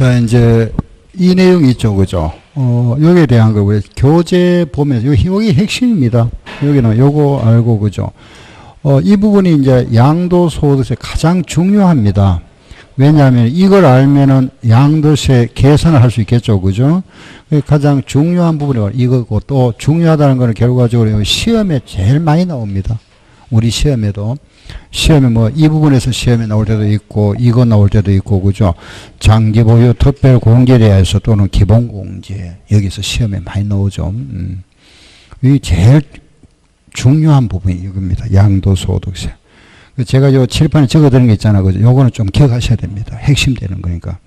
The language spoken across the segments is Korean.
자, 이제 이 내용이 있죠, 그죠? 여기에 대한 거, 우리 교재 보면, 여기 핵심입니다. 여기는 요거 알고, 그죠? 이 부분이 이제 양도소득세 가장 중요합니다. 왜냐하면 이걸 알면은 양도세 계산을 할 수 있겠죠, 그죠? 가장 중요한 부분이 이거고, 또 중요하다는 거는 결과적으로 시험에 제일 많이 나옵니다. 우리 시험에도. 시험에 뭐 이 부분에서 시험에 나올 때도 있고 이거 나올 때도 있고, 그죠? 장기보유 특별공제에서 또는 기본공제, 여기서 시험에 많이 나오죠. 이 제일 중요한 부분이 이겁니다. 양도소득세. 제가 요 칠판에 적어드린 게 있잖아요, 그죠? 요거는 좀 기억하셔야 됩니다. 핵심 되는 거니까.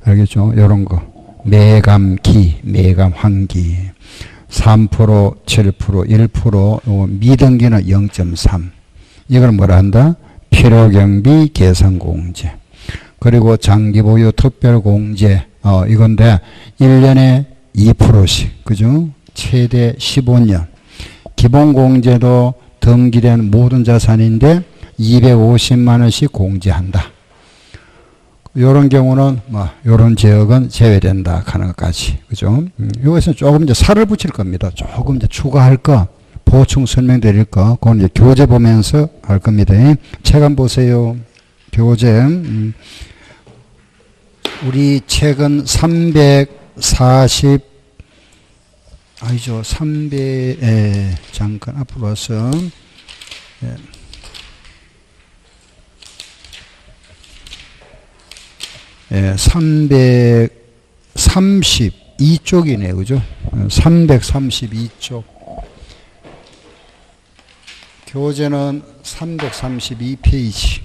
알겠죠? 요런 거. 매감기, 매감환기. 3%, 7%, 1%, 미등기는 0.3. 이걸 뭐라 한다? 필요경비 계산공제. 그리고 장기보유 특별공제, 이건데, 1년에 2%씩, 그죠? 최대 15년. 기본공제도 등기된 모든 자산인데, 250만원씩 공제한다. 요런 경우는, 요런 지역은 제외된다. 하는 것까지. 그죠? 여기서 조금 이제 살을 붙일 겁니다. 조금 이제 추가할 거. 보충 설명드릴 거, 그건 이제 교재 보면서 할 겁니다. 책 한번 보세요. 교재. 우리 책은 300, 잠깐 앞으로 와서. 332쪽이네요. 그죠? 332쪽. 교재는 332페이지.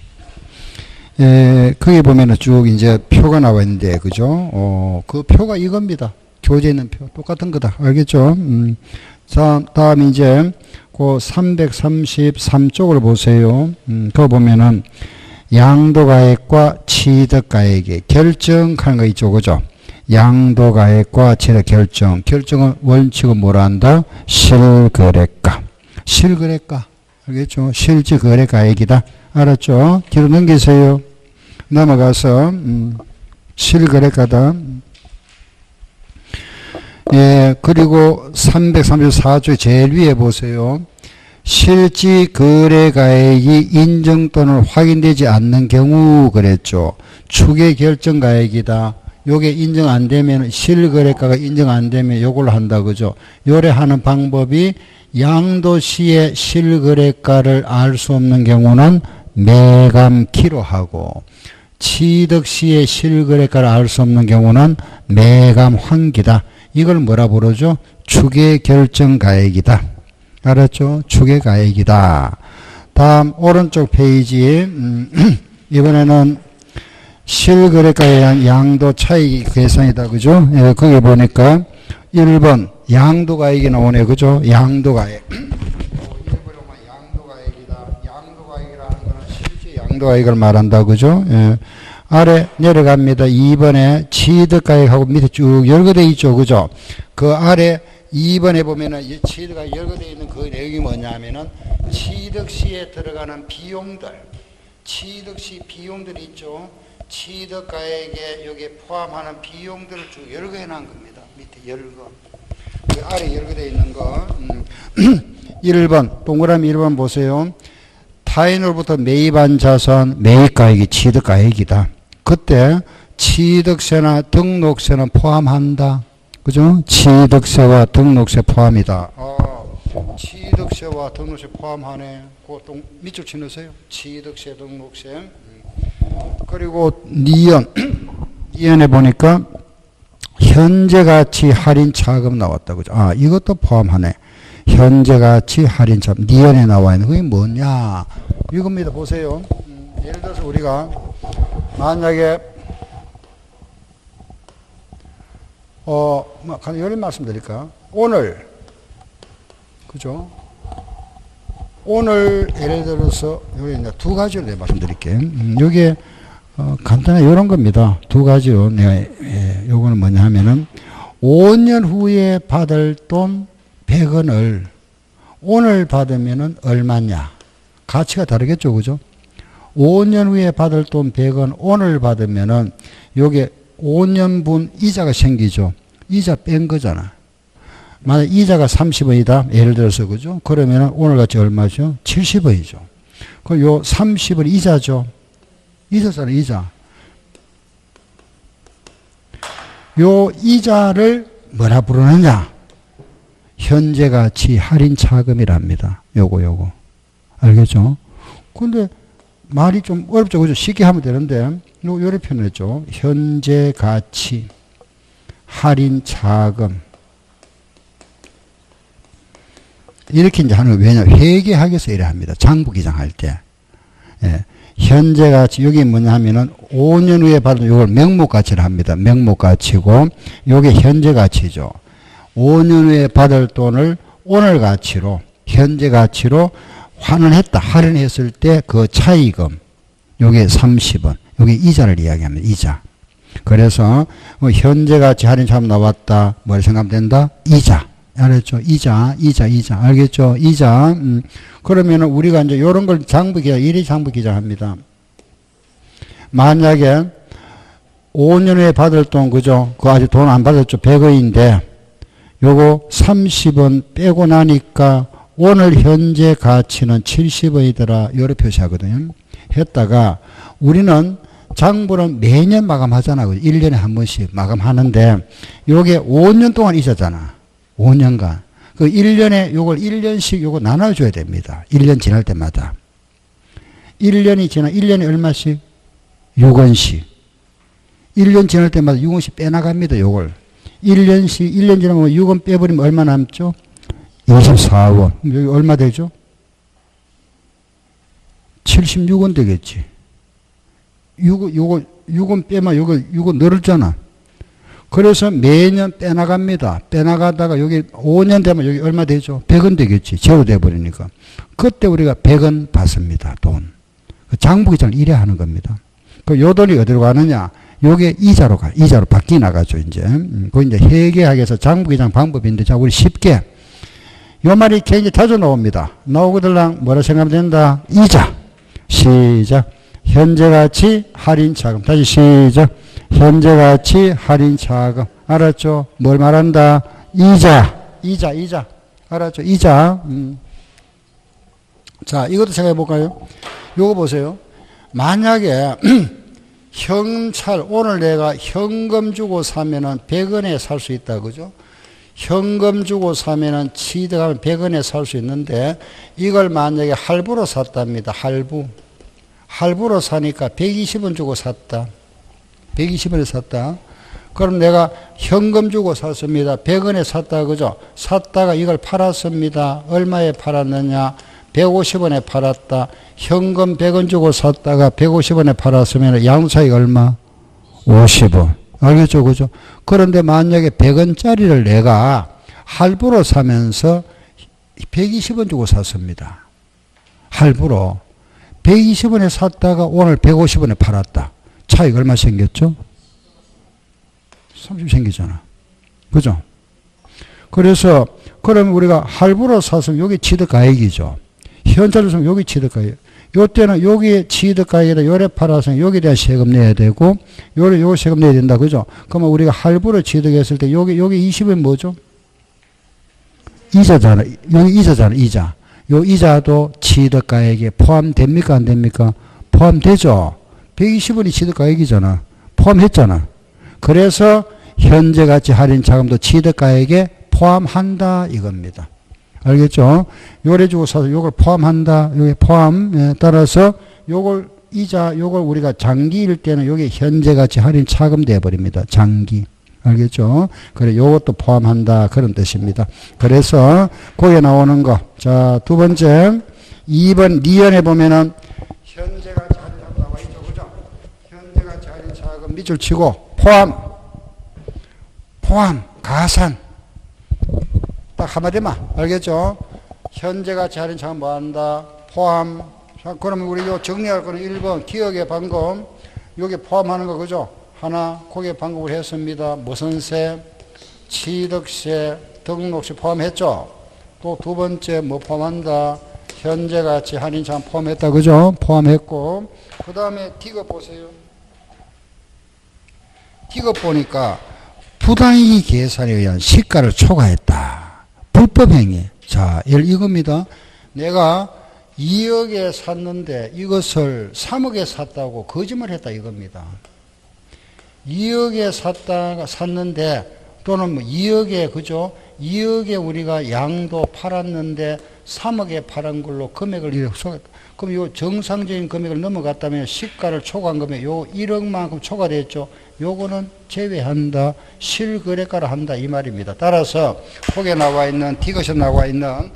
거기 보면은 쭉 이제 표가 나와 있는데, 그죠? 그 표가 이겁니다. 교재에 있는 표. 똑같은 거다. 알겠죠? 자, 다음 이제 그 333쪽을 보세요. 그거 보면은 양도가액과 취득가액의 결정하는 거 있죠. 그죠? 양도가액과 취득 결정. 결정은 원칙은 뭐라 한다? 실거래가. 실거래가. 알겠죠? 실질 거래가액이다. 알았죠? 뒤로 넘기세요. 넘어가서 실거래가다. 예, 그리고 334조 제일 위에 보세요. 실질 거래가액이 인정 또는 확인되지 않는 경우 그랬죠. 추계 결정가액이다. 요게 인정 안 되면, 실거래가가 인정 안 되면 요걸로 한다. 그죠? 요래하는 방법이 양도시의 실거래가를 알 수 없는 경우는 매감키로 하고, 취득시의 실거래가를 알 수 없는 경우는 매감환기다. 이걸 뭐라 부르죠? 추계결정가액이다. 알았죠? 추계가액이다. 다음 오른쪽 페이지에 이번에는 실거래가에 의한 양도 차익 계산이다. 그죠? 예, 거기 보니까 1번 양도가액이 나오네. 그죠? 양도가액. 1번에 보면 양도가액이다. 양도가액이라는 거는 실제 양도가액을 말한다. 그죠? 예. 아래 내려갑니다. 2번에 취득가액하고 밑에 쭉 열거되어 있죠. 그죠? 그 아래 2번에 보면은 취득가액 열거되어 있는 그 내용이 뭐냐면은 취득시에 들어가는 비용들, 취득시 비용들이 있죠. 취득가액에 여기에 포함하는 비용들을 쭉 열거해 놓은 겁니다. 밑에 열거. 그 아래 열거되어 있는 거. 1번, 동그라미 1번 보세요. 타인으로부터 매입한 자산, 매입가액이 취득가액이다. 그때 취득세나 등록세는 포함한다. 그죠? 취득세와 등록세 포함이다. 취득세와 등록세 포함하네. 그 밑줄 치놓으세요. 취득세, 등록세. 그리고 니은에 보니까 현재가치 할인 차금 나왔다. 그죠? 이것도 포함하네. 현재가치 할인 차금. 니은에 나와 있는 그게 뭐냐? 이겁니다. 보세요. 예를 들어서 우리가 만약에 이런 말씀 드릴까? 오늘, 그죠? 오늘 예를 들어서 여기 두 가지로 내가 말씀드릴게요. 여기에 간단하게 이런 겁니다. 두 가지로 내가 요거는 뭐냐 하면은 5년 후에 받을 돈 100원을 오늘 받으면은 얼마냐? 가치가 다르겠죠, 그죠? 5년 후에 받을 돈 100원 오늘 받으면은 요게 5년분 이자가 생기죠. 이자 뺀 거잖아. 만약 이자가 30원이다. 예를 들어서, 그죠? 그러면 오늘같이 얼마죠? 70원이죠. 그럼 요 30원 이자죠. 이자잖아, 이자. 요 이자를 뭐라 부르느냐? 현재가치 할인 차금이랍니다. 요거. 알겠죠? 근데 말이 좀 어렵죠. 그죠? 쉽게 하면 되는데, 요래 표현했죠. 현재가치 할인 차금. 이렇게 이제 하는 거 왜냐? 회계학에서 이래 합니다. 장부기장할 때. 예. 현재가치, 여기 뭐냐 하면은 5년 후에 받은 요걸 명목가치를 합니다. 명목가치고, 요게 현재가치죠. 5년 후에 받을 돈을 오늘 가치로, 현재 가치로 환원했다. 할인했을 때 그 차이금, 요게 30원. 요게 이자를 이야기합니다. 이자. 그래서 현재 가치 할인 참 나왔다. 뭘 생각하면 된다? 이자. 알았죠? 이자. 알겠죠? 이자. 그러면은 우리가 이제 요런 걸 장부기자, 일이 장부기자합니다. 만약에 5년 후에 받을 돈, 그죠? 그거 아직 돈 안 받았죠? 100원인데, 요거 30원 빼고 나니까 오늘 현재 가치는 70원이더라. 요렇게 표시하거든요. 했다가 우리는 장부는 매년 마감하잖아. 1년에 한 번씩 마감하는데 요게 5년 동안 이자잖아. 5년간. 그 1년에 요걸 1년씩 요거 나눠줘야 됩니다. 1년 지날 때마다. 1년이 지나 1년에 얼마씩? 6원씩. 1년 지날 때마다 6원씩 빼나갑니다. 요걸. 1년씩, 1년 지나면 6원 빼버리면 얼마 남죠? 24원. 여기 얼마 되죠? 76원 되겠지. 6원 빼면 요거 6원 늘었잖아. 그래서 매년 빼나갑니다. 빼나가다가 여기 5년 되면 여기 얼마 되죠? 100원 되겠지. 제로 돼버리니까. 그때 우리가 100원 받습니다. 돈. 장부기장을 이래 하는 겁니다. 그 요 돈이 어디로 가느냐? 요게 이자로 바뀌 나가죠, 이제. 그 이제 회계학에서 장부기장 방법인데, 자, 우리 쉽게. 요 말이 굉장히 자주 나옵니다. 나오거들랑 뭐라 생각하면 된다? 이자. 시작. 현재가치 할인차금. 다시 시작. 현재가치 할인차금. 알았죠? 뭘 말한다? 이자. 알았죠? 이자. 자, 이것도 생각해 볼까요? 요거 보세요. 만약에 현찰, 오늘 내가 현금 주고 사면은 100원에 살 수 있다. 그죠? 현금 주고 사면은 취득하면 100원에 살 수 있는데, 이걸 만약에 할부로 샀답니다. 할부로 사니까 120원 주고 샀다. 120원에 샀다. 그럼 내가 현금 주고 샀습니다. 100원에 샀다. 그죠? 샀다가 이걸 팔았습니다. 얼마에 팔았느냐? 150원에 팔았다. 현금 100원 주고 샀다가 150원에 팔았으면 양차익 얼마? 50원. 알겠죠? 그죠? 그런데 만약에 100원짜리를 내가 할부로 사면서 120원 주고 샀습니다. 할부로. 120원에 샀다가 오늘 150원에 팔았다. 차익 얼마 생겼죠? 30 생기잖아. 그죠? 그래서, 그럼 우리가 할부로 사서 여기 취득가액이죠. 현찰로 사면 여기 취득가액. 요때는 여기에 취득가액에다 요래 팔아서 여기에 대한 세금 내야 되고, 요 세금 내야 된다. 그죠? 그러면 우리가 할부로 취득했을 때 여기 20은 뭐죠? 이자잖아. 여기 이자잖아. 이자. 요 이자도 취득가액에 포함됩니까? 안 됩니까? 포함되죠. 120원이 취득가액이잖아. 포함했잖아. 그래서 현재가치 할인차금도 취득가액에 포함한다 이겁니다. 알겠죠? 요래 주고 사서 요걸 포함한다. 요게 포함. 따라서 요걸 이자 요걸 우리가 장기일 때는 요게 현재가치 할인차금 돼 버립니다. 장기. 알겠죠? 그래 요것도 포함한다 그런 뜻입니다. 그래서 거기에 나오는 거. 자, 두 번째 2번 니은에 보면은 현재가치 할인차금 나와 있죠. 그죠? 현재가치 할인차금 밑줄 치고 포함 가산 딱 한마디만 알겠죠? 현재가치 할인차금 뭐한다? 포함. 자, 그러면 우리 요 정리할 거는 1번 기억의 방금 여기 포함하는 거 그죠? 하나 거기에 방법을 했습니다. 무슨 세? 취득세, 등록세 포함했죠? 또 두 번째 뭐 포함한다? 현재가치 할인차금 포함했다. 그죠? 포함했고 그 다음에 디귿 보세요. 이거 보니까 부당이익 계산에 의한 시가를 초과했다. 불법행위. 자, 이겁니다. 내가 2억에 샀는데 이것을 3억에 샀다고 거짓말 했다 이겁니다. 2억에 샀는데 또는 뭐 2억에 그죠? 2억에 우리가 양도 팔았는데 3억에 팔은 걸로 금액을 이렇게 속였다. 그럼 요 정상적인 금액을 넘어갔다면 시가를 초과한 거면 요 1억만큼 초과됐죠. 요거는 제외한다. 실거래가를 한다 이 말입니다. 따라서 거기에 나와 있는 디귿에 나와 있는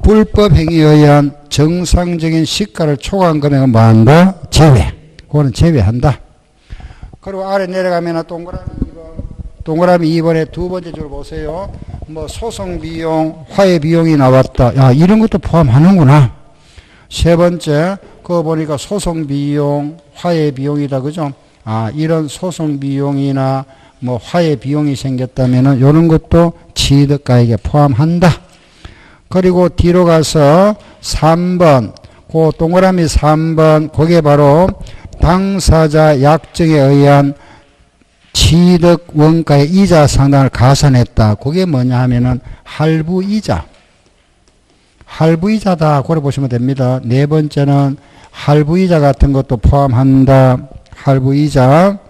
불법 행위에 의한 정상적인 시가를 초과한 금액은 뭐한다? 제외. 그거는 제외한다. 그리고 아래 내려가면 동그라미 2번에 두 번째 줄 보세요. 뭐 소송 비용, 화해 비용이 나왔다. 야, 이런 것도 포함하는구나. 세 번째, 그거 보니까 소송 비용, 화해 비용이다. 그죠? 아, 이런 소송 비용이나 뭐 화해 비용이 생겼다면은 이런 것도 취득가액에 포함한다. 그리고 뒤로 가서 3번, 그 동그라미 3번, 그게 바로 당사자 약정에 의한 취득 원가의 이자 상당을 가산했다. 그게 뭐냐 하면은 할부이자. 할부이자다. 그래 보시면 됩니다. 네 번째는 할부이자 같은 것도 포함한다. 할부이자.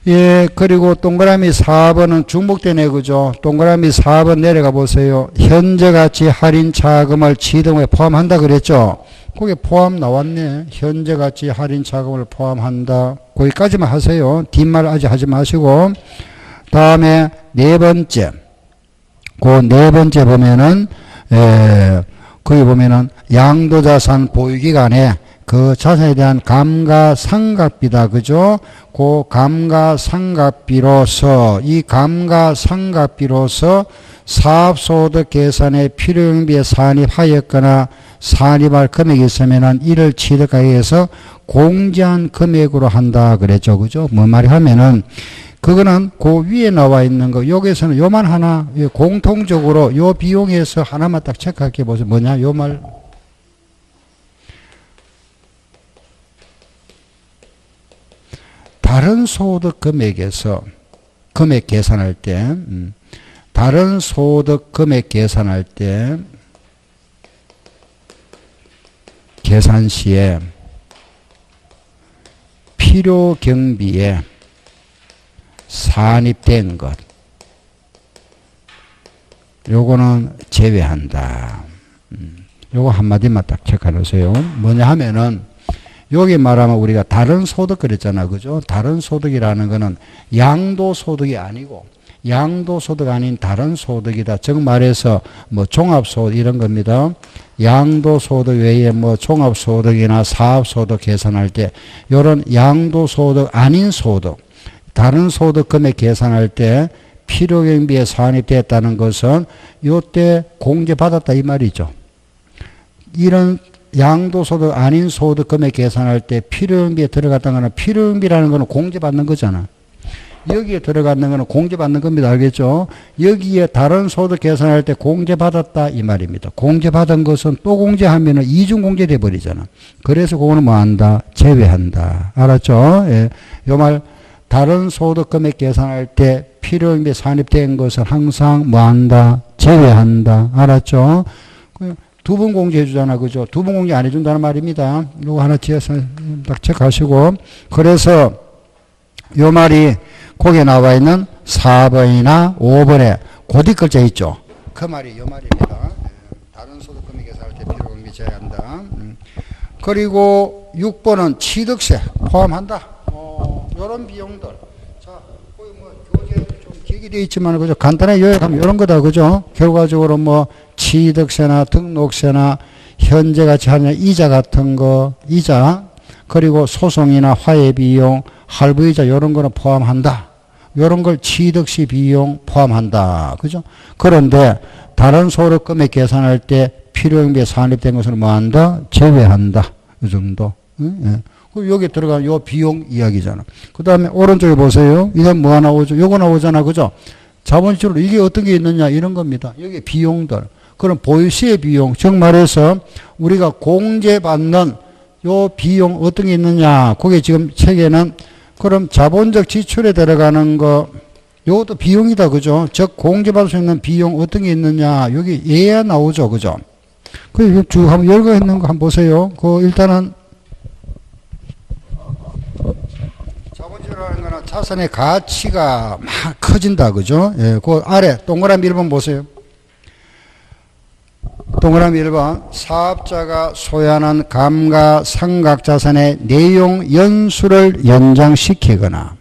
예, 그리고 동그라미 4번은 중복되네, 그죠? 동그라미 4번 내려가 보세요. 현재 가치 할인 차금을 취득에 포함한다 그랬죠? 거기에 포함 나왔네. 현재 가치 할인 차금을 포함한다. 거기까지만 하세요. 뒷말 아직 하지 마시고. 다음에 네 번째. 그 네 번째 보면은, 거기 보면은 양도자산 보유기간에 그 자산에 대한 감가상각비다. 그죠? 그 감가상각비로서, 이 감가상각비로서 사업소득 계산에 필요경비에 산입하였거나 산입할 금액이 있으면은 이를 취득하여서 공제한 금액으로 한다. 그랬죠. 그죠? 뭐 말이 하면은, 그거는 그 위에 나와 있는 거, 여기에서는 요만 하나, 공통적으로 요 비용에서 하나만 딱 체크할게 보세요. 뭐냐? 요 말. 다른 소득 금액에서 금액 계산할 때, 다른 소득 금액 계산할 때, 계산 시에 필요 경비에 산입된 것, 요거는 제외한다. 요거 한마디만 딱 체크해 놓으세요. 뭐냐 하면은, 여기 말하면 우리가 다른 소득 그랬잖아. 그죠? 다른 소득이라는 거는 양도소득이 아니고, 양도소득 아닌 다른 소득이다. 즉 말해서 뭐 종합소득 이런 겁니다. 양도소득 외에 뭐 종합소득이나 사업소득 계산할 때 이런 양도소득 아닌 소득, 다른 소득 금액 계산할 때 필요경비에 산입됐다는 것은 요때 공제받았다 이 말이죠. 이런 양도소득 아닌 소득 금액 계산할 때 필요경비에 들어갔다는 거는, 필요경비라는 거는 공제받는 거잖아. 여기에 들어가는 거는 공제받는 겁니다. 알겠죠? 여기에 다른 소득 계산할 때 공제받았다 이 말입니다. 공제받은 것은 또 공제하면은 이중공제 돼 버리잖아. 그래서 그거는 뭐 한다? 제외한다. 알았죠? 예. 요 말, 다른 소득 금액 계산할 때 필요경비에 산입된 것은 항상 뭐 한다? 제외한다. 알았죠? 두 번 공제해 주잖아. 그죠? 두 번 공제 안 해준다는 말입니다. 이거 하나 뒤에서 딱 체크하시고. 그래서 요 말이 거기에 나와 있는 4번이나 5번에 고뒷 글자 있죠. 그 말이 요 말입니다. 다른 소득 금액 계산할 때 필요경비 제외한다. 그리고 6번은 취득세 포함한다. 요런 비용들. 자, 거기 뭐 교재 좀 길게 되어 있지만 그죠? 간단하게 요약하면 요런 거다. 그죠? 결과적으로 뭐 취득세나 등록세나 현재 가치 하냐 이자 같은 거, 이자, 그리고 소송이나 화해 비용, 할부이자 이런 거는 포함한다. 이런 걸 취득시 비용 포함한다. 그죠? 그런데 다른 소득 금액 계산할 때 필요경비에 산입된 것을 뭐 한다? 제외한다. 이 정도. 예. 여기 들어가는 요 비용 이야기잖아. 그 다음에 오른쪽에 보세요. 이건 뭐 나오죠? 요거 나오잖아. 그죠? 자본시로 이게 어떤 게 있느냐? 이런 겁니다. 여기 비용들. 그럼 보유시의 비용. 즉 말해서 우리가 공제받는 요 비용 어떤 게 있느냐? 그게 지금 책에는 그럼 자본적 지출에 들어가는 거, 요것도 비용이다. 그죠? 즉, 공제받을 수 있는 비용 어떤 게 있느냐. 여기 예야 나오죠. 그죠? 그 쭉 한번 열거 있는 거 한번 보세요. 그 일단은 자본주의라는 거는 자산의 가치가 막 커진다. 그죠? 예, 그 아래 동그라미 1번 보세요. 동그라미 1번 사업자가 소유하는 감가상각자산의 내용 연수를 연장시키거나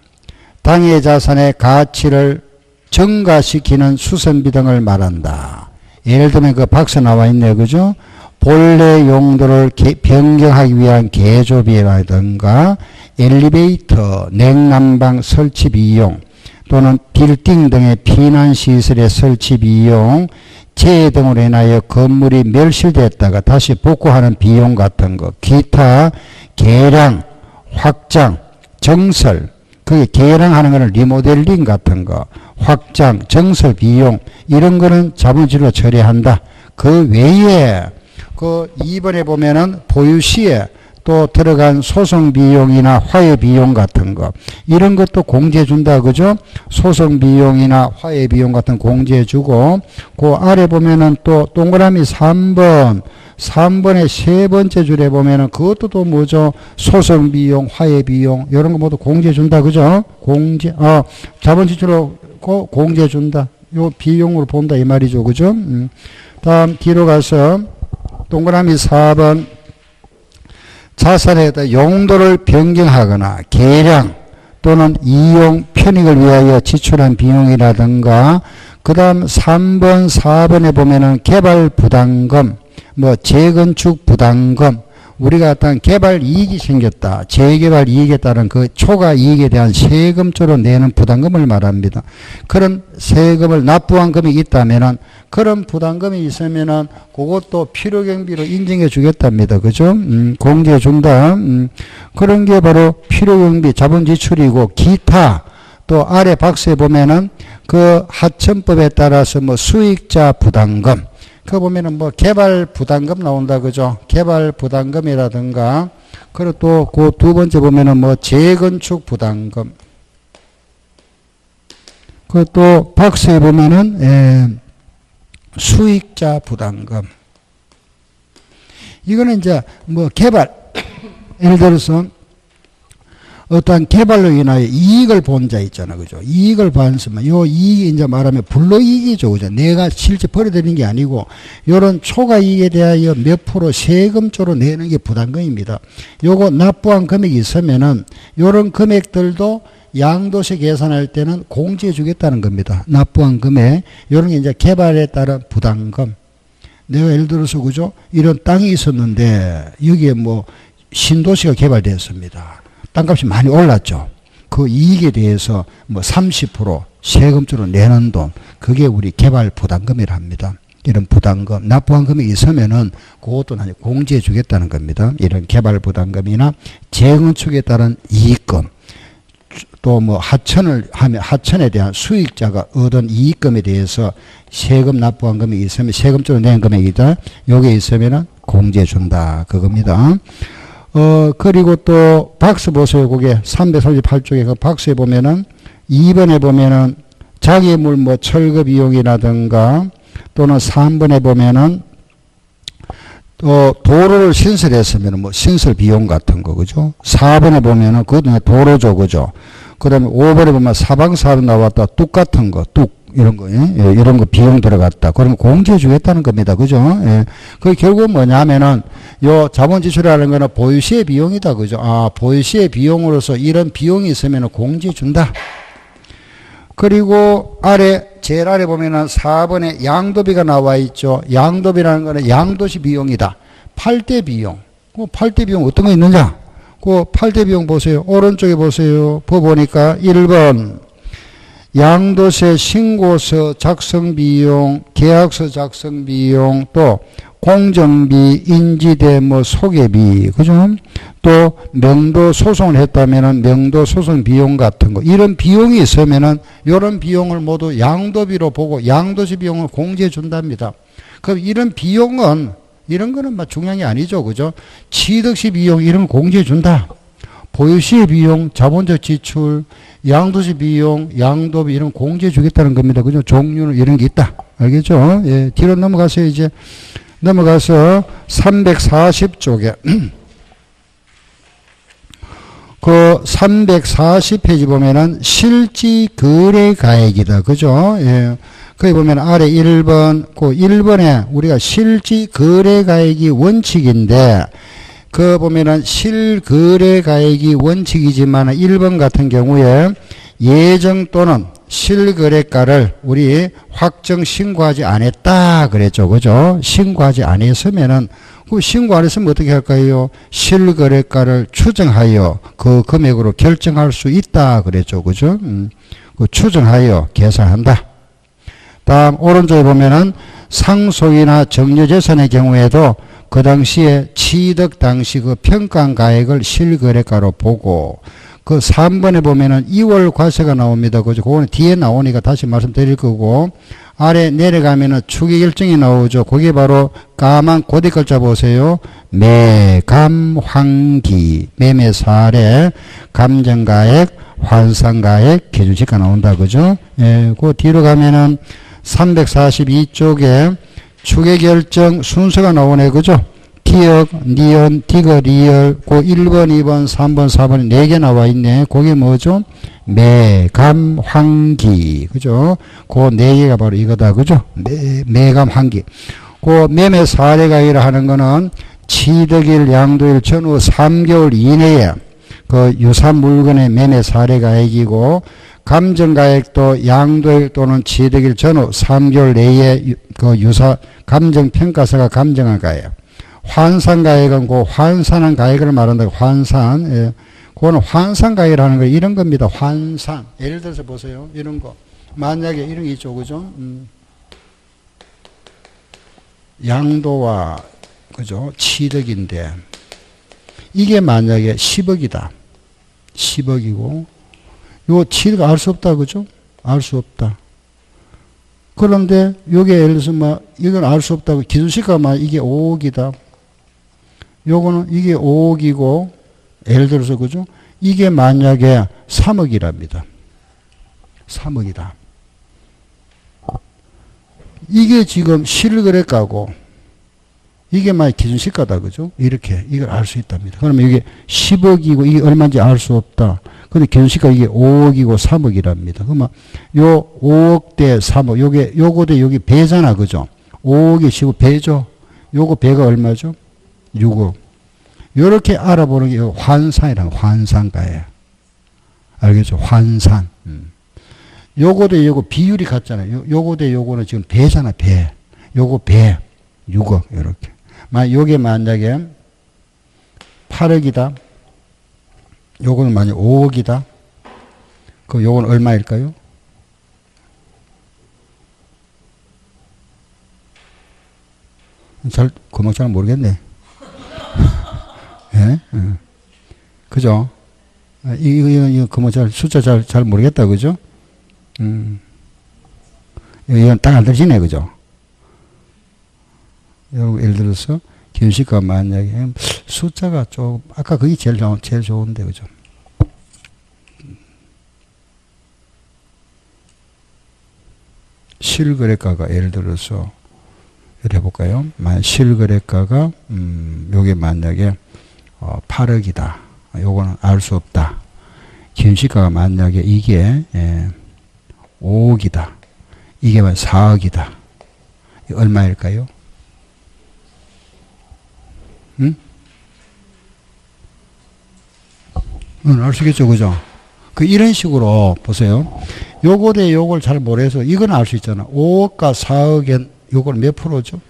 당해 자산의 가치를 증가시키는 수선비 등을 말한다. 예를 들면 그 박스 나와 있네요. 그죠? 본래 용도를 변경하기 위한 개조비라든가 엘리베이터, 냉난방 설치 비용 또는 빌딩 등의 피난시설의 설치 비용, 재해 등으로 인하여 건물이 멸실됐다가 다시 복구하는 비용 같은 거, 기타, 개량, 확장, 정설, 그게 개량하는 거는 리모델링 같은 거, 확장, 정설 비용, 이런 거는 자본주의로 처리한다. 그 외에, 그 2번에 보면은 보유 시에 또 들어간 소송 비용이나 화해 비용 같은 거, 이런 것도 공제해 준다. 그죠? 소송 비용이나 화해 비용 같은 공제해 주고, 그 아래 보면은 또 동그라미 3번의 세 번째 줄에 보면은 그것도 또 뭐죠? 소송 비용, 화해 비용, 이런 거 모두 공제해 준다. 그죠? 자본지출로 공제해 준다. 요 비용으로 본다. 이 말이죠. 그죠? 다음 뒤로 가서 동그라미 4번 자산에 대해 용도를 변경하거나 개량 또는 이용 편익을 위하여 지출한 비용이라든가, 그 다음 3번, 4번에 보면은 개발 부담금, 뭐 재건축 부담금, 우리가 어떤 개발 이익이 생겼다, 재개발 이익에 따른 그 초과 이익에 대한 세금조로 내는 부담금을 말합니다. 그런 세금을 납부한 금액이 있다면은, 그런 부담금이 있으면은 그것도 필요경비로 인정해 주겠답니다. 그죠? 공제해 준다. 그런 게 바로 필요경비 자본지출이고, 기타 또 아래 박스에 보면은 그 하천법에 따라서 뭐 수익자 부담금, 그 보면은 뭐 개발 부담금 나온다. 그죠? 개발 부담금이라든가, 그리고 또 그 두 번째 보면은 뭐 재건축 부담금, 그 또 박스에 보면은 수익자 부담금. 이거는 이제 뭐 개발, 예를 들어서 어떠한 개발로 인하여 이익을 본 자 있잖아. 그죠? 이익을 봤으면 요 이익이 이제 말하면 불로이익이죠. 그죠? 내가 실제 벌어들이는 게 아니고 요런 초과 이익에 대하여 몇 프로 세금조로 내는 게 부담금입니다. 요거 납부한 금액이 있으면은 요런 금액들도 양도세 계산할 때는 공제해 주겠다는 겁니다. 납부한 금액. 요런 게 이제 개발에 따른 부담금. 내가 예를 들어서 그죠? 이런 땅이 있었는데 여기에 뭐 신도시가 개발되었습니다. 땅값이 많이 올랐죠. 그 이익에 대해서 뭐 30% 세금조로 내는 돈, 그게 우리 개발 부담금이라 합니다. 이런 부담금, 납부한 금액이 있으면은 그것도 공제해 주겠다는 겁니다. 이런 개발 부담금이나 재건축에 따른 이익금, 또 뭐 하천을 하면 하천에 대한 수익자가 얻은 이익금에 대해서 세금 납부한 금액이 있으면 세금조로 낸 금액이다. 요게 있으면은 공제해 준다. 그겁니다. 그리고 또 박스 보세요. 그게 338쪽에 그 박스에 보면은 2번에 보면은 자기물 뭐 철거 비용이라든가, 또는 3번에 보면은 도로를 신설했으면 뭐 신설 비용 같은 거. 그죠? 4번에 보면은 그것도 도로죠. 그죠? 그 다음에 5번에 보면 사방사로 나왔다. 뚝 같은 거, 뚝. 이런 거, 예? 이런 거 비용 들어갔다. 그러면 공제해 주겠다는 겁니다. 그죠? 예. 그 결국은 뭐냐면은, 요 자본지출이라는 거는 보유시의 비용이다. 그죠? 보유시의 비용으로서 이런 비용이 있으면 공제해 준다. 그리고 제일 아래 보면은 4번에 양도비가 나와 있죠. 양도비라는 거는 양도시 비용이다. 팔대 비용. 그 팔대 비용 어떤 거 있느냐? 그 팔대 비용 보세요. 오른쪽에 보세요. 보니까 1번. 양도세 신고서 작성 비용, 계약서 작성 비용, 또 공정비, 인지대 뭐 소개비, 그죠? 또 명도 소송을 했다면은 명도 소송 비용 같은 거, 이런 비용이 있으면은 이런 비용을 모두 양도비로 보고 양도시 비용을 공제해 준답니다. 그럼 이런 비용은 이런 거는 막 중요한 게 아니죠, 그죠? 취득시 비용 이런 거 공제해 준다. 보유시의 비용, 자본적 지출, 양도시 비용, 양도비 이런 공제 주겠다는 겁니다. 그죠? 종류는 이런 게 있다. 알겠죠? 예, 뒤로 넘어가세요. 이제 넘어가서 340쪽에 그 340페이지 보면은 실지 거래 가액이다. 그죠? 예. 거기 보면 아래 1번, 그 1번에 우리가 실지 거래 가액이 원칙인데, 그 보면은 실거래 가액이 원칙이지만 1번 같은 경우에 예정 또는 실거래가를 우리 확정 신고하지 않았다 그랬죠. 그죠? 신고하지 않았으면은 그 신고 안 했으면 어떻게 할까요? 실거래가를 추정하여 그 금액으로 결정할 수 있다 그랬죠. 그죠? 그 추정하여 계산한다. 다음 오른쪽에 보면은 상속이나 정려재산의 경우에도 그 당시에 취득 당시 그 평가한 가액을 실거래가로 보고, 그 3번에 보면은 2월 과세가 나옵니다. 그죠? 그거는 뒤에 나오니까 다시 말씀드릴 거고, 아래 내려가면은 추계 결정이 나오죠. 그게 바로 까만 고대 글자 보세요. 매감환기, 매매 사례, 감정가액, 환산가액, 기준시가 나온다. 그죠? 예, 그 뒤로 가면은 342쪽에 추계 결정 순서가 나오네. 그죠? 기억, 니은, 디귿, 리을, 그 1번, 2번, 3번, 4번이 4개 나와 있네. 그게 뭐죠? 매감, 환기. 그죠? 그 4개가 바로 이거다. 그죠? 매감, 환기. 그 매매 사례가액이라 하는 거는 취득일, 양도일 전후 3개월 이내에 그 유사 물건의 매매 사례가액이고, 감정가액도 양도일 또는 취득일 전후 3개월 내에 그 유사 감정평가서가 감정한 가액. 환산가액은 그 환산한 가액을 말한다. 환산. 예. 그거는 환산가액이라는 거 이런 겁니다. 환산. 예를 들어서 보세요. 이런 거. 만약에 이런 게 있죠. 그죠? 양도와, 그죠? 취득인데, 이게 만약에 10억이다. 10억이고, 요 취득 알 수 없다. 그죠? 알 수 없다. 그런데 요게 예를 들어서 이건 알 수 없다고 기준시가가 이게 5억이다. 요거는 이게 5억이고 예를 들어서 그죠? 이게 만약에 3억이랍니다. 3억이다. 이게 지금 실거래가고 이게 만약 기준시가다. 그죠? 이렇게 이걸 알 수 있답니다. 그러면 이게 10억이고 이게 얼마인지 알 수 없다. 근데 기준시가 이게 5억이고 3억이랍니다. 그러면 요 5억 대 3억, 요거 대 여기 배잖아. 그죠? 5억이 15 배죠? 요거 배가 얼마죠? 6억. 요렇게 알아보는 게 환산이라는 환산가예요. 알겠죠? 환산. 요거 대 요거 비율이 같잖아요. 요거 대 요거는 지금 배잖아, 배. 요거 배. 6억. 요렇게. 요게 만약에 8억이다. 요거는 만약 5억이다. 그럼 요건 얼마일까요? 금방 잘 모르겠네. 예? 그죠? 이거 금방 숫자 잘 모르겠다. 그죠? 이건 딱 안 들리네. 그죠? 예를 들어서, 기준시가 만약에, 숫자가 좀, 아까 그게 제일 좋은데, 그죠? 실거래가가 예를 들어서, 이렇게 해볼까요? 실거래가가, 요게 만약에, 8억이다. 요거는 알 수 없다. 기준시가가 만약에 이게, 5억이다. 이게 4억이다. 얼마일까요? 응? 알 수 있겠죠, 그죠? 이런 식으로, 보세요. 요거 대 요걸 잘 모르해서, 이건 알 수 있잖아. 5억과 4억엔, 요걸 몇 프로죠?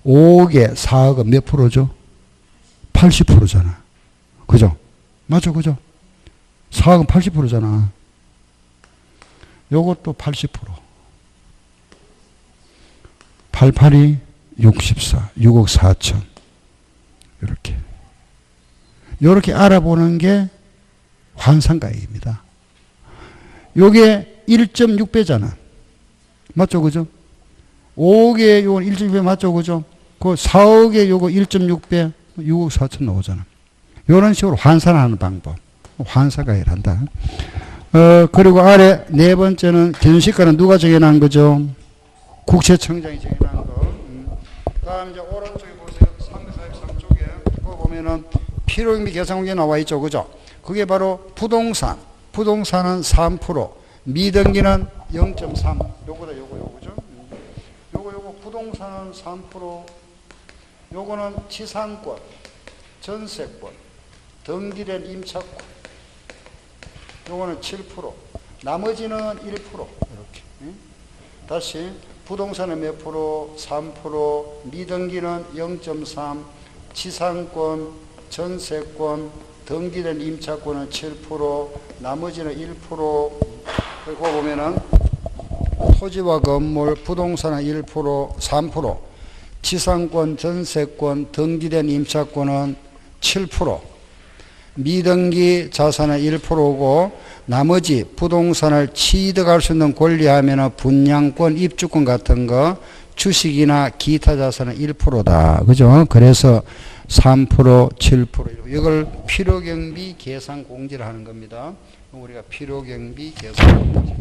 5억에 4억은 몇 프로죠? 80%잖아. 그죠? 맞죠, 그죠? 4억은 80%잖아. 요것도 80%. 88이 64, 6억 4천. 요렇게 알아보는 게 환산가액입니다. 요게 1.6배잖아. 맞죠, 그죠? 5억에 요건 1.6배 맞죠, 그죠? 그 4억에 요거 1.6배, 6억 4천 나오잖아. 이런 식으로 환산하는 방법. 환산가 일한다. 그리고 아래 네 번째는 기준시가는 누가 정해놓은 거죠? 국세청장이 정해놓은 거. 다음 이제 오른쪽에 보세요. 343쪽에 그거 보면은 필요경비 계산공제 나와 있죠, 그죠? 그게 바로 부동산. 부동산은 3%, 미등기는 0.3. 요거죠? 요거 부동산은 3%, 요거는 지상권, 전세권, 등기된 임차권. 요거는 7%, 나머지는 1%. 이렇게. 다시 부동산은 몇 프로? 3%, 미등기는 0.3, 지상권, 전세권, 등기된 임차권은 7%, 나머지는 1%. 그리고 보면은 토지와 건물, 부동산은 1%, 3%, 지상권, 전세권, 등기된 임차권은 7%, 미등기 자산은 1%고 나머지 부동산을 취득할 수 있는 권리하면 분양권, 입주권 같은 거, 주식이나 기타 자산은 1%다. 그죠? 그래서 3%, 7% 이걸 필요경비 계산 공제를 하는 겁니다. 우리가 필요경비 계산 공제.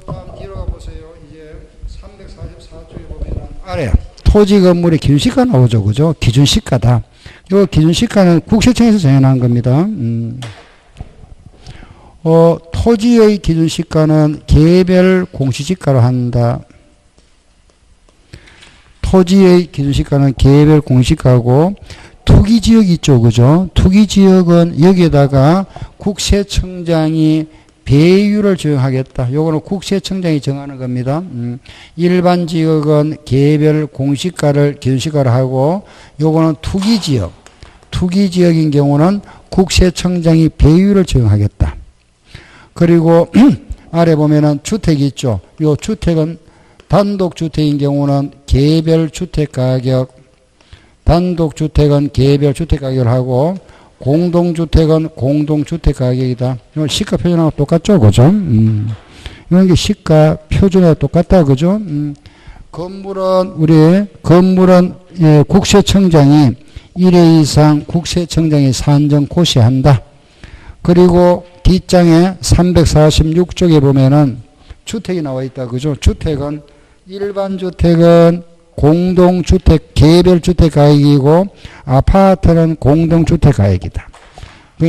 다음 뒤로 가보세요. 이제 344쪽에 보면 아래 토지 건물의 기준시가 나오죠. 그죠? 기준시가다. 이 기준시가는 국세청에서 정해놓은 겁니다. 토지의 기준시가는 개별 공시지가로 한다. 토지의 기준시가는 개별 공시가고 투기지역이 있죠. 그죠? 투기지역은 여기에다가 국세청장이 배율을 정하겠다. 요거는 국세청장이 정하는 겁니다. 일반 지역은 개별 공시가를 기준시가로 하고 요거는 투기지역. 투기지역인 경우는 국세청장이 배율을 정하겠다. 그리고 아래 보면은 주택이 있죠. 요 주택은 단독주택인 경우는 개별 주택가격, 단독주택은 개별 주택가격을 하고 공동주택은 공동주택가격이다. 이건 시가 표준하고 똑같죠, 그죠? 이런 게 시가 표준하고 똑같다, 그죠? 건물은 예, 국세청장이 1회 이상 국세청장이 산정 고시한다. 그리고 뒷장에 346쪽에 보면은 주택이 나와 있다, 그죠? 주택은 일반 주택은 공동주택, 개별주택 가액이고 아파트는 공동주택 가액이다.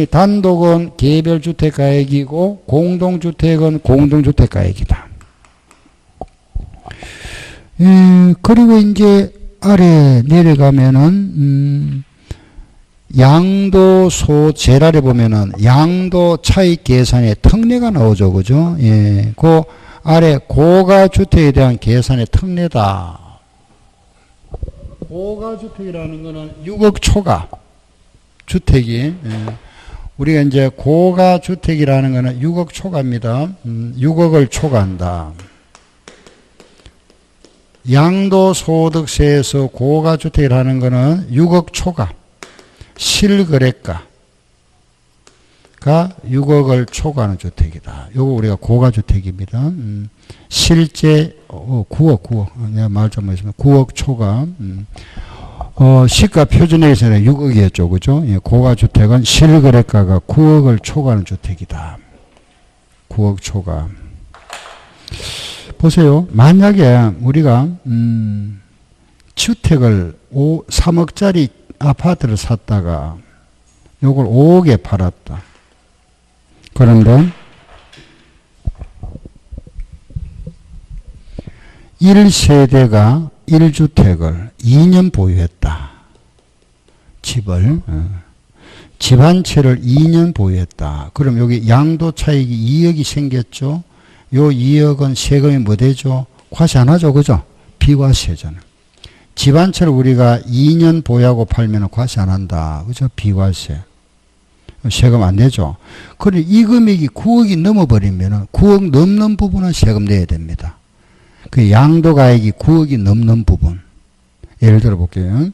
단독은 개별주택 가액이고 공동주택은 공동주택 가액이다. 그리고 이제 아래 내려가면은 양도소재랄에 보면은 양도 차익 계산의 특례가 나오죠, 그죠? 예, 그 아래 고가주택에 대한 계산의 특례다. 고가주택이라는 거는 6억 초과 주택이, 예. 우리가 이제 고가주택이라는 거는 6억 초과입니다. 6억을 초과한다. 양도소득세에서 고가주택이라는 거는 6억 초과, 실거래가가 6억을 초과하는 주택이다. 요거 우리가 고가주택입니다. 실제 9억 내가 말 잘못했으면 9억 초과. 시가 표준에서는 6억이었죠, 그죠? 예, 고가주택은 실거래가가 9억을 초과하는 주택이다. 9억 초과. 보세요. 만약에 우리가 주택을 3억짜리 아파트를 샀다가 요걸 5억에 팔았다. 그런데 1세대가 1주택을 2년 보유했다. 집을. 집 한 채를 2년 보유했다. 그럼 여기 양도 차익이 2억이 생겼죠. 요 2억은 세금이 뭐 되죠? 과세 안 하죠, 그죠? 비과세잖아. 집 한 채를 우리가 2년 보유하고 팔면 과세 안 한다. 그죠? 비과세. 세금 안 내죠. 그런데 이 금액이 9억이 넘어버리면 9억 넘는 부분은 세금 내야 됩니다. 그 양도가액이 9억이 넘는 부분. 예를 들어 볼게요.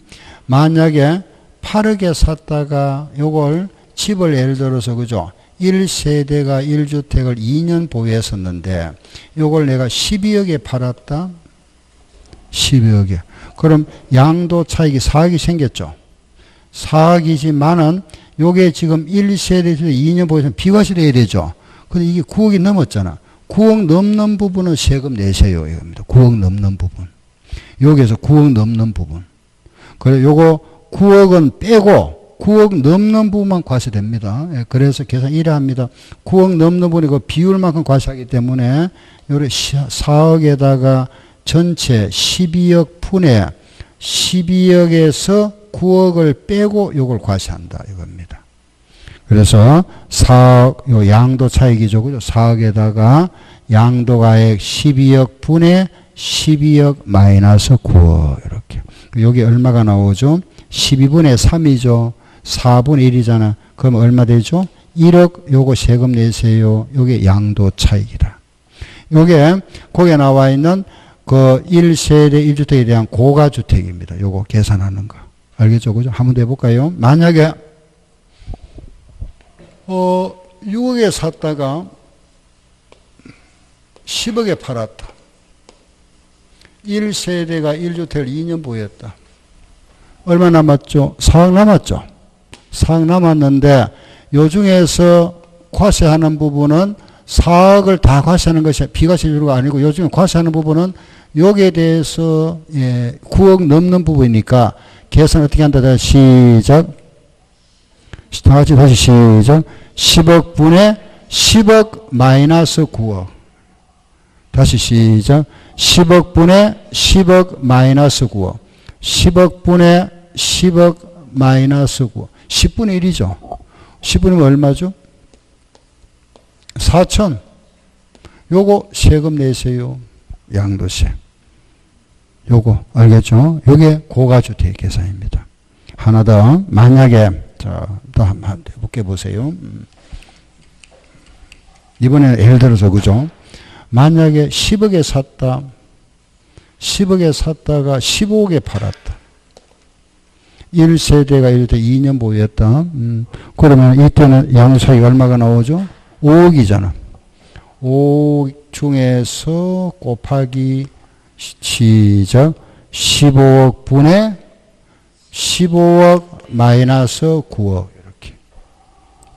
만약에 8억에 샀다가 요걸 집을 예를 들어서 그죠? 1세대가 1주택을 2년 보유했었는데 요걸 내가 12억에 팔았다. 12억에. 그럼 양도 차익이 4억이 생겼죠. 4억이지만은 요게 지금 1세대에서 2년 보유에서 비과세돼야 되죠. 근데 이게 9억이 넘었잖아. 9억 넘는 부분은 세금 내세요. 이겁니다. 9억 넘는 부분. 여기에서 9억 넘는 부분. 그래, 요거 9억은 빼고 9억 넘는 부분만 과세됩니다. 예, 그래서 계산 이래 합니다. 9억 넘는 부분이 그 비율만큼 과세하기 때문에 요래 4억에다가 전체 12억 분의 12억에서 9억을 빼고 요걸 과세한다. 이겁니다. 그래서 4억, 요 양도 차익이죠. 그죠? 4억에다가 양도가액 12억 분의 12억 마이너스 9억. 이렇게. 여기 얼마가 나오죠? 12분의 3이죠. 4분의 1이잖아. 그럼 얼마 되죠? 1억 요거 세금 내세요. 요게 양도 차익이다. 요게 거기에 나와 있는 그 1세대 1주택에 대한 고가주택입니다. 요거 계산하는 거. 알겠죠? 그죠? 한번 더 해볼까요? 만약에 6억에 샀다가 10억에 팔았다. 1세대가 1주택을 2년 보유했다. 얼마 남았죠? 4억 남았죠? 4억 남았는데 요 중에서 과세하는 부분은 4억을 다 과세하는 것이 비과세율가 아니고 요즘에 과세하는 부분은 여기에 대해서 9억 넘는 부분이니까 계산 어떻게 한다? 시작. 다 같이 다시 시작. 10억 분의 10억 마이너스 9억. 다시 시작. 10억 분의 10억 마이너스 9억. 10억 분의 10억 마이너스 9억. 10분의 1이죠. 10분이면 얼마죠? 4천. 요거 세금 내세요. 양도세. 요거 알겠죠? 요게 고가주택 계산입니다. 하나 더. 만약에 자, 또 한번 해볼게 보세요. 이번에 예를 들어서 그죠? 만약에 10억에 샀다. 10억에 샀다가 15억에 팔았다. 1세대가 이럴 때 2년 보유했다. 그러면 이때는 양도차익이 얼마가 나오죠? 5억이잖아. 5억 중에서 곱하기 시작 15억 분의 15억 마이너스 9억 이렇게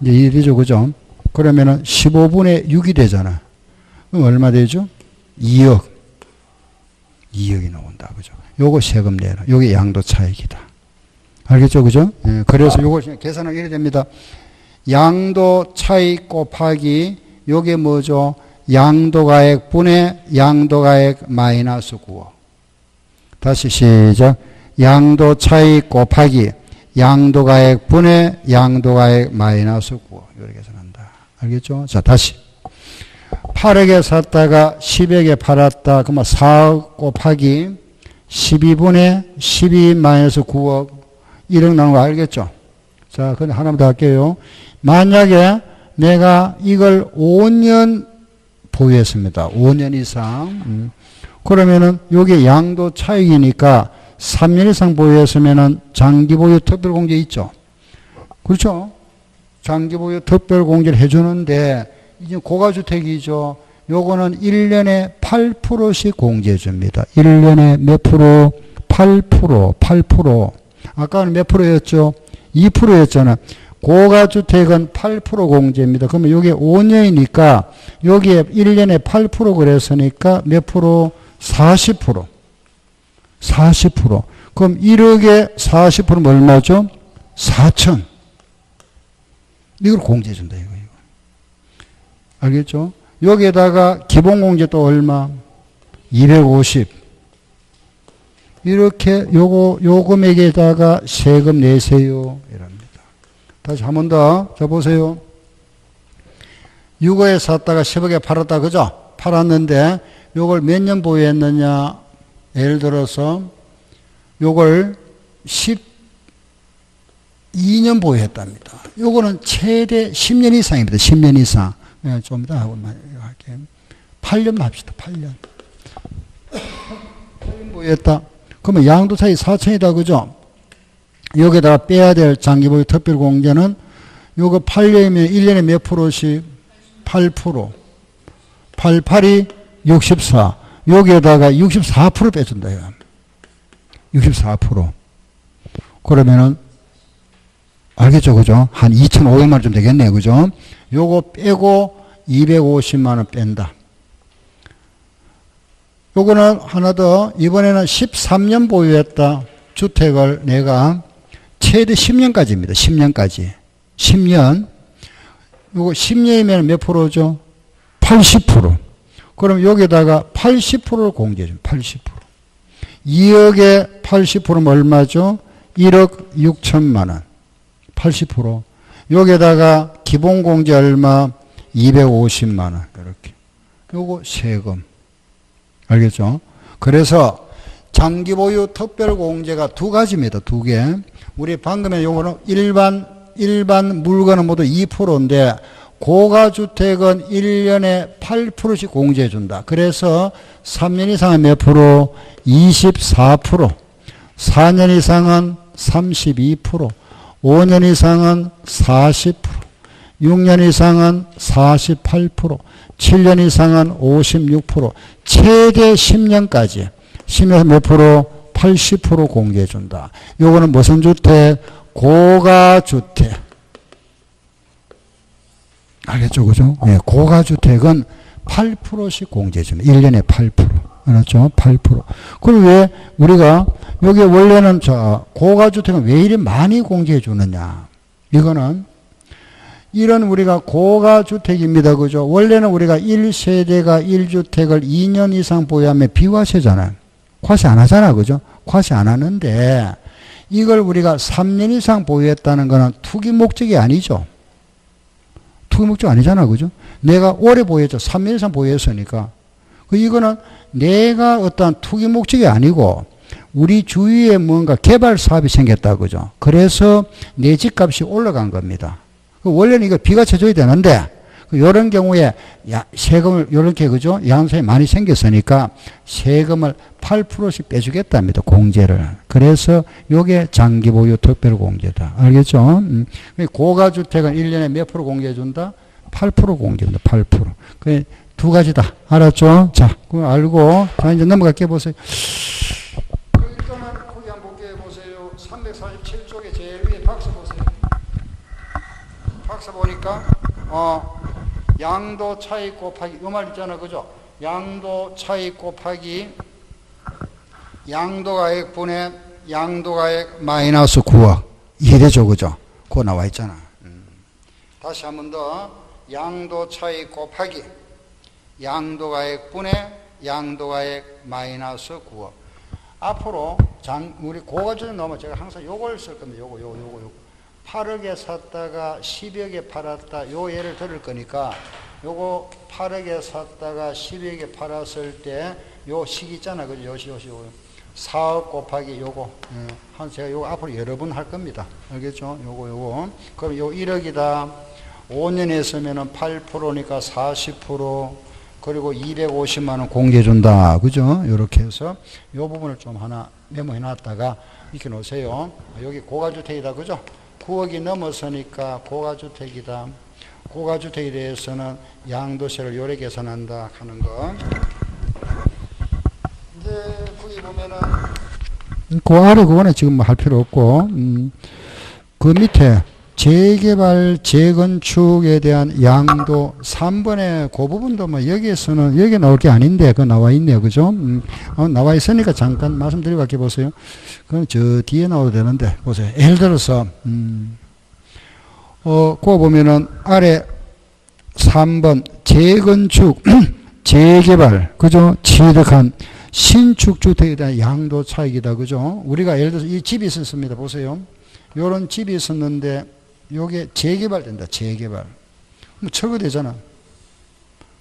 이제 이리죠, 그죠? 그러면은 15분의 6이 되잖아. 그럼 얼마 되죠? 2억. 2억이 나온다, 그죠? 요거 세금 내라. 요게 양도 차익이다. 알겠죠, 그죠? 예, 그래서 요걸 계산하면 이래 됩니다. 양도 차익 곱하기 요게 뭐죠? 양도가액 분의 양도가액 마이너스 9억. 다시 시작. 양도 차익 곱하기 양도가액 분의 양도가액 마이너스 9억. 이렇게 계산한다. 알겠죠? 자, 다시. 8억에 샀다가 10억에 팔았다. 그러면 4억 곱하기 12분의 12 마이너스 9억. 1억 나오는 거 알겠죠? 자, 그럼 하나만 더 할게요. 만약에 내가 이걸 5년 보유했습니다. 5년 이상. 그러면은 요게 양도 차익이니까 3년 이상 보유했으면은 장기 보유 특별공제 있죠? 그렇죠? 장기 보유 특별공제를 해주는데 이제 고가주택이죠. 요거는 1년에 8%씩 공제해줍니다. 1년에 몇 프로? 8%. 8%. 아까는 몇 프로였죠? 2%였잖아. 고가주택은 8% 공제입니다. 그러면 이게 5년이니까 여기에 1년에 8% 그랬으니까 몇 프로? 40%. 40%. 그럼 1억에 40%면 얼마죠? 4천. 이걸 공제해준다, 이거. 알겠죠? 여기에다가 기본공제 또 얼마? 250. 이렇게 요 금액에다가 세금 내세요. 이랍니다. 다시 한 번 더. 자, 보세요. 6억에 샀다가 10억에 팔았다. 그죠? 팔았는데 요걸 몇 년 보유했느냐? 예를 들어서 요걸 12년 보유했답니다. 요거는 최대 10년 이상입니다. 10년 이상. 네, 좀 이따 하고 할게요. 8년 합시다. 8년. 8년 보유했다. 그러면 양도차익 4천이다. 그죠? 여기다가 빼야 될 장기보유 특별공제는 요거 8년이면 1년에 몇 프로씩? 8%. 88이 64. 여기에다가 64% 빼준다. 64%. 그러면은 알겠죠? 그죠? 한 2,500만 원 좀 되겠네요. 그죠? 요거 빼고 250만 원 뺀다. 요거는 하나 더, 이번에는 13년 보유했다. 주택을 내가 최대 10년까지입니다. 10년까지. 10년. 요거 10년이면 몇 프로죠? 80%. 그럼 여기다가 80%를 공제해 줍니다. 80%. 2억에 80%면 얼마죠? 1억 6천만 원. 80%. 여기에다가 기본 공제 얼마? 250만 원. 이렇게. 요거 세금. 알겠죠? 그래서 장기 보유 특별 공제가 두 가지입니다. 두 개. 우리 방금에 요거는 일반 물건은 모두 2%인데 고가주택은 1년에 8%씩 공제해 준다. 그래서 3년 이상은 몇 프로? 24%. 4년 이상은 32%. 5년 이상은 40%. 6년 이상은 48%. 7년 이상은 56%. 최대 10년까지. 10년에서 몇 프로? 80% 공제해 준다. 요거는 무슨 주택? 고가주택. 알겠죠? 그죠? 예, 고가주택은 8%씩 공제해 줍니다. 1년에 8%. 알았죠? 8%. 그럼 왜 우리가 여기 원래는 고가주택은 왜 이리 많이 공제해 주느냐? 이거는 이런 우리가 고가주택입니다. 그죠? 원래는 우리가 1세대가 1주택을 2년 이상 보유하면 비과세잖아요. 과세 안 하잖아. 그죠? 과세 안 하는데 이걸 우리가 3년 이상 보유했다는 거는 투기 목적이 아니죠. 투기 목적 아니잖아. 그죠? 내가 오래 보유했죠. 3년 이상 보유했으니까. 이거는 내가 어떤 투기 목적이 아니고 우리 주위에 뭔가 개발 사업이 생겼다. 그죠? 그래서 내 집값이 올라간 겁니다. 원래는 이거 비과세 줘야 되는데 이런 경우에 세금을 이렇게 그죠? 양도세이 많이 생겼으니까 세금을 8%씩 빼주겠답니다. 공제를. 그래서 이게 장기 보유 특별 공제다. 알겠죠? 고가주택은 1년에 몇 프로 공제해 준다? 8% 공제한다. 8%. 그 두 가지다. 알았죠? 자, 그거 알고 자 이제 넘어갈게 보세요. 일단은 거기 한번 볼게요. 보세요. 347쪽에 제일 위에 박스 보세요. 박스 보니까 양도 차익 곱하기 요 말 있잖아. 그죠? 양도 차익 곱하기 양도가액 분의 양도가액 마이너스 9억. 이해되죠? 그죠? 그거 나와 있잖아. 다시 한 번 더. 양도 차익 곱하기 양도가액 분의 양도가액 마이너스 9억. 앞으로 우리 고가주택 넘어 제가 항상 요걸 쓸 겁니다. 요거. 8억에 샀다가 10억에 팔았다. 요 예를 들을 거니까 요거 8억에 샀다가 10억에 팔았을 때 요 식 있잖아. 그죠? 요 4억 곱하기 요거. 제가 요거 앞으로 여러 번 할 겁니다. 알겠죠? 요거. 그럼 요 1억이다. 5년 했으면은 8%니까 40%. 그리고 250만 원 공제해 준다. 그죠? 요렇게 해서 요 부분을 좀 하나 메모해 놨다가 이렇게 놓으세요. 여기 고가주택이다. 그죠? 9억이 넘어서니까 고가주택이다. 고가주택에 대해서는 양도세를 요래 계산한다 하는 거. 이제 거기 보면은 그 아래 그거는 지금 뭐 할 필요 없고 그 밑에 재개발, 재건축에 대한 양도 3번의 그 부분도 뭐 여기에서는 여기 나올 게 아닌데 그거 나와 있네요. 그죠? 나와 있으니까 잠깐 말씀드리고 갈게 보세요. 그건 저 뒤에 나와도 되는데 보세요. 예를 들어서 그거 보면은 아래 3번 재건축, 재개발, 그죠? 취득한 신축 주택에 대한 양도 차익이다. 그죠? 우리가 예를 들어서 이 집이 있었습니다. 보세요. 요런 집이 있었는데 요게 재개발된다. 재개발. 뭐 철거되잖아.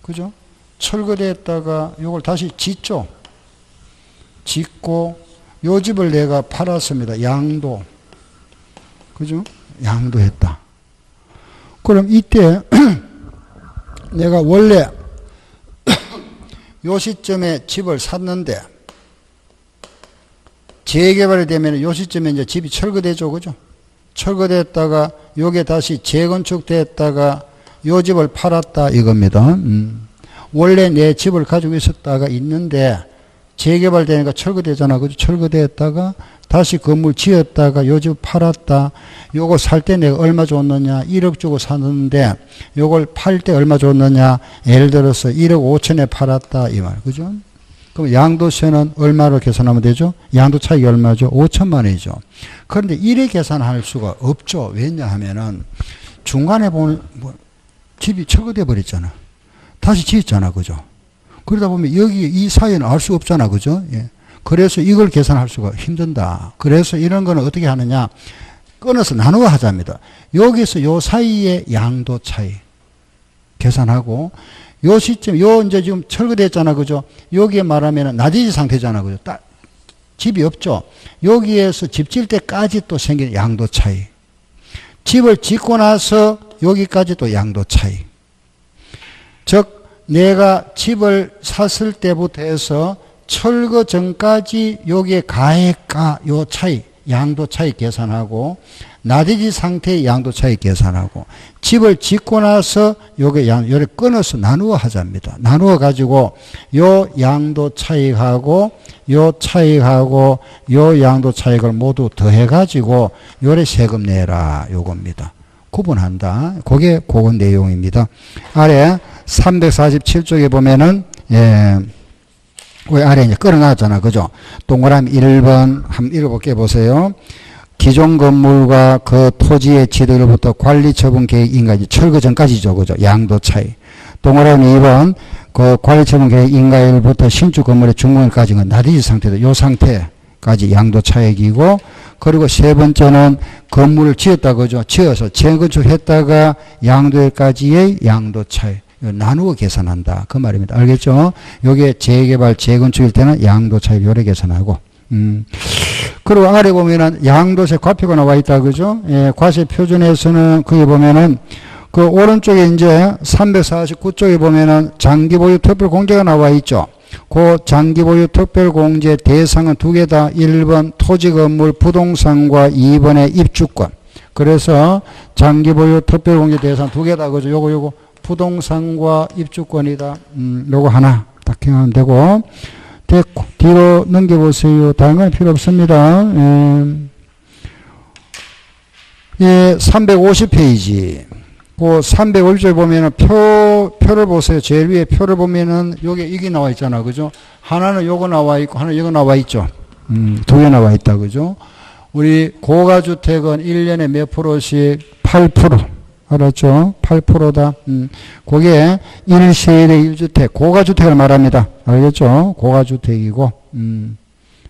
그죠? 철거됐다가 요걸 다시 짓죠. 짓고 요 집을 내가 팔았습니다. 양도. 그죠? 양도했다. 그럼 이때 내가 원래 요 시점에 집을 샀는데 재개발이 되면 요 시점에 이제 집이 철거되죠. 그죠? 철거됐다가 요게 다시 재건축됐다가 요 집을 팔았다 이겁니다. 원래 내 집을 가지고 있었다가 있는데 재개발되니까 철거되잖아. 그죠? 철거됐다가 다시 건물 지었다가 요 집 팔았다. 요거 살 때 내가 얼마 줬느냐? 1억 주고 샀는데 요걸 팔 때 얼마 줬느냐? 예를 들어서 1억 5천에 팔았다 이 말. 그죠? 그럼 양도세는 얼마로 계산하면 되죠? 양도 차익이 얼마죠? 5천만 원이죠. 그런데 이래 계산할 수가 없죠. 왜냐하면은 중간에 보면 집이 철거돼 버렸잖아. 다시 지었잖아. 그죠? 그러다 보면 여기 이 사이는 알 수 없잖아. 그죠? 예. 그래서 이걸 계산할 수가 힘든다. 그래서 이런 거는 어떻게 하느냐? 끊어서 나누어 하자입니다. 여기서 요 사이의 양도 차이 계산하고 요 시점, 요 이제 지금 철거됐잖아. 그죠? 여기에 말하면 나디지 상태잖아. 그죠? 딱 집이 없죠? 여기에서 집 질 때까지 또 생긴 양도 차이. 집을 짓고 나서 여기까지 또 양도 차이. 즉, 내가 집을 샀을 때부터 해서 철거 전까지 여기에 가액가 요 차이, 양도 차이 계산하고 나디지 상태의 양도 차이 계산하고 집을 짓고 나서 요를 끊어서 나누어 하자입니다. 나누어 가지고 요 양도 차익하고 요 차익하고 요 양도 차익을 모두 더해 가지고 요래 세금 내라 요겁니다. 구분한다. 그건 내용입니다. 아래 347쪽에 보면은 왜 아래 이제 끌어놨잖아. 그죠? 동그라미 1번 한번 읽어볼게 보세요. 기존 건물과 그 토지의 지대로부터 관리 처분 계획 인가지 철거 전까지죠. 그죠? 양도 차이. 동그라미 2번 그 관리 처분 계획 인가일부터 신축 건물의 중공일까지는 나디지 상태도 요 상태까지 양도 차익이고 그리고 세 번째는 건물을 지었다. 그죠? 지어서 재건축했다가 양도일까지의 양도 차익. 나누어 계산한다. 그 말입니다. 알겠죠? 요게 재개발, 재건축일 때는 양도 차익 요래 계산하고. 그리고 아래 보면은 양도세 과표가 나와 있다. 그죠? 예, 과세 표준에서는 거기 보면은 그 오른쪽에 이제 349쪽에 보면은 장기보유 특별공제가 나와 있죠. 그 장기보유 특별공제 대상은 두 개다. 1번 토지건물 부동산과 2번의 입주권. 그래서 장기보유 특별공제 대상 두 개다. 그죠? 요거 부동산과 입주권이다. 요거 하나 딱 생각하면 되고. 됐고. 뒤로 넘겨보세요. 다른 건 필요 없습니다. 예, 350페이지. 그 350쪽에 보면은 표를 보세요. 제일 위에 표를 보면은 이게 나와 있잖아. 그죠? 하나는 요거 나와 있고, 하나는 이거 나와 있죠. 두 개 나와 있다. 그죠? 우리 고가주택은 1년에 몇 프로씩 8%. 알았죠? 8%다. 그게 1세대 1주택, 고가주택을 말합니다. 알겠죠? 고가주택이고,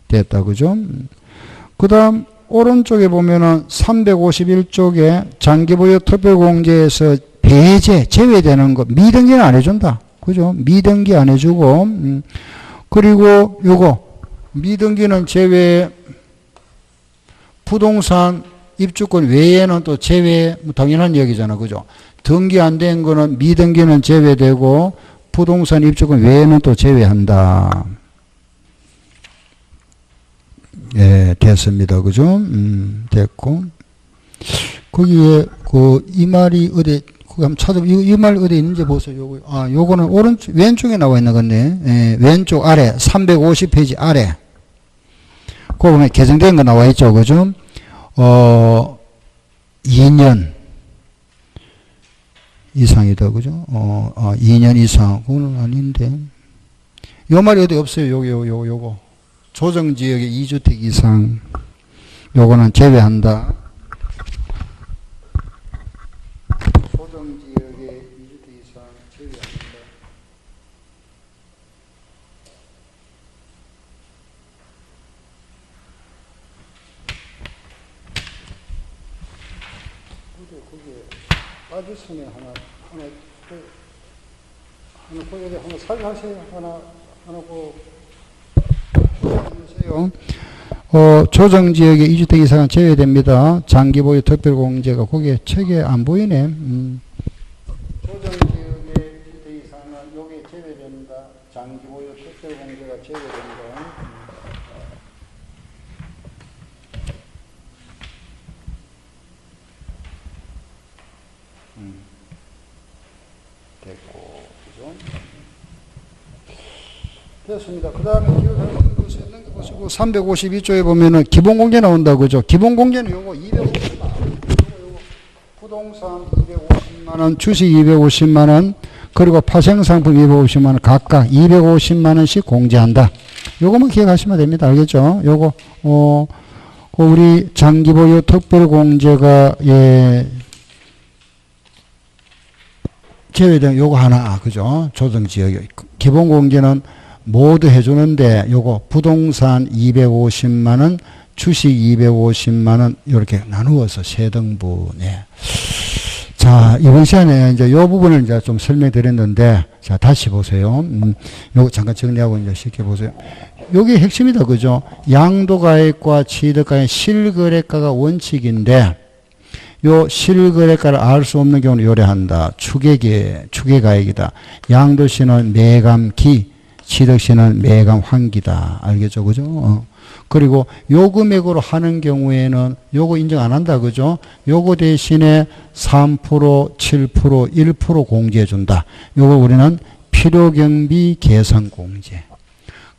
됐다. 그죠? 그 다음, 오른쪽에 보면은 351쪽에 장기보유 특별공제에서 배제, 제외되는 거, 미등기는 안 해준다. 그죠? 미등기 안 해주고, 그리고 요거, 미등기는 제외, 부동산, 입주권 외에는 또 제외, 당연한 얘기잖아. 그죠? 등기 안 된 거는 미등기는 제외되고 부동산 입주권 외에는 또 제외한다. 예, 됐습니다. 그죠? 됐고. 거기에 이 말이 어디 한번 찾아보 이 말 어디 있는지 보세요. 요거는 오른쪽 왼쪽에 나와 있는 건데. 예, 왼쪽 아래 350페이지 아래. 그거 보면 개정된 거 나와 있죠. 그죠? 2년 이상이다. 그죠? 2년 이상. 그거는 아닌데. 요 말이 어디 없어요. 요거. 조정지역의 2주택 이상. 요거는 제외한다. 조정지역의 2주택 이상 제외한다. 거기에 빠졌으면 하나 살하세요. 하나 보세요. 조정지역의 2주택 이상은 제외됩니다. 장기보유 특별공제가 거기에 책에 안 보이네. 조정지역의 2주택 이상은 여기에 제외됩니다. 장기보유 특별공제가 제외됩니다. 됐고, 그죠? 됐습니다. 그 다음에 기억하는 것이 있는 거 보시고 352조에 보면은 기본공제 나온다고 그죠? 기본공제는 요거 250만 원. 요거 부동산 250만 원, 주식 250만 원, 그리고 파생상품 250만 원 각각 250만 원씩 공제한다. 요거만 기억하시면 됩니다. 알겠죠? 요거 우리 장기보유 특별공제가 제외된 요거 하나 그죠? 조정지역 기본공제는 모두 해주는데 요거 부동산 250만 원, 주식 250만 원 이렇게 나누어서 세 등분에. 자, 이번 시간에 이제 요 부분을 이제 좀 설명드렸는데, 자, 다시 보세요. 요거 잠깐 정리하고 이제 쉽게 보세요. 요게 핵심이다, 그죠? 양도가액과 취득가액 실거래가가 원칙인데, 요 실거래가를 알 수 없는 경우는 요래한다. 추계가액이다. 양도시는 매감기, 취득시는 매감 환기다. 알겠죠? 그죠? 그리고 요 금액으로 하는 경우에는 요거 인정 안 한다. 그죠? 요거 대신에 3%, 7%, 1% 공제해 준다. 요거 우리는 필요경비 계산 공제.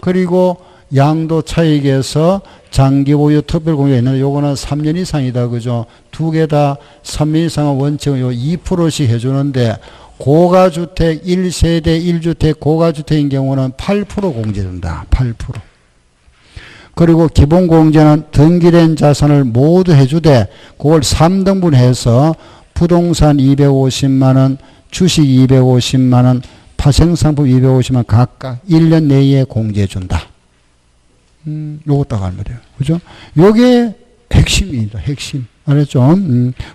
그리고 양도 차익에서 장기보유 특별공제가 있는데 요거는 3년 이상이다. 그죠? 두 개 다 3년 이상은 원칙은 요 2%씩 해주는데 고가주택 1세대 1주택 고가주택인 경우는 8% 공제된다. 8%. 그리고 기본공제는 등기된 자산을 모두 해주되 그걸 3등분 해서 부동산 250만 원, 주식 250만 원, 파생상품 250만 원 각각 1년 내에 공제해 준다. 요거 딱 알면 돼요. 그죠? 요게 핵심입니다. 핵심. 알았죠?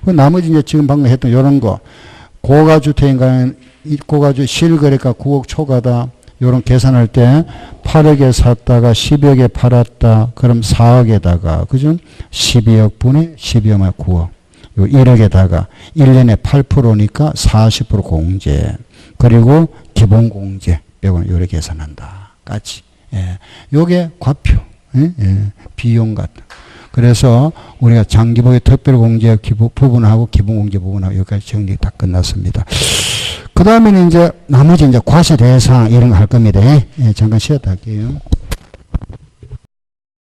그 나머지 이제 지금 방금 했던 요런 거. 고가주택인가는 고가주 실거래가 9억 초과다. 요런 계산할 때 8억에 샀다가 10억에 팔았다. 그럼 4억에다가 그죠? 12억 분의 12억만 9억. 요 1억에다가 1년에 8%니까 40% 공제. 그리고 기본공제. 요거는 요렇게 계산한다. 같이. 예. 요게 과표. 예? 예. 비용 같은. 그래서 우리가 장기보유 특별공제 부분하고 기본공제 부분하고 여기까지 정리 다 끝났습니다. 그 다음에는 이제 나머지 이제 과세대상 이런 거 할 겁니다. 예, 잠깐 쉬었다 할게요.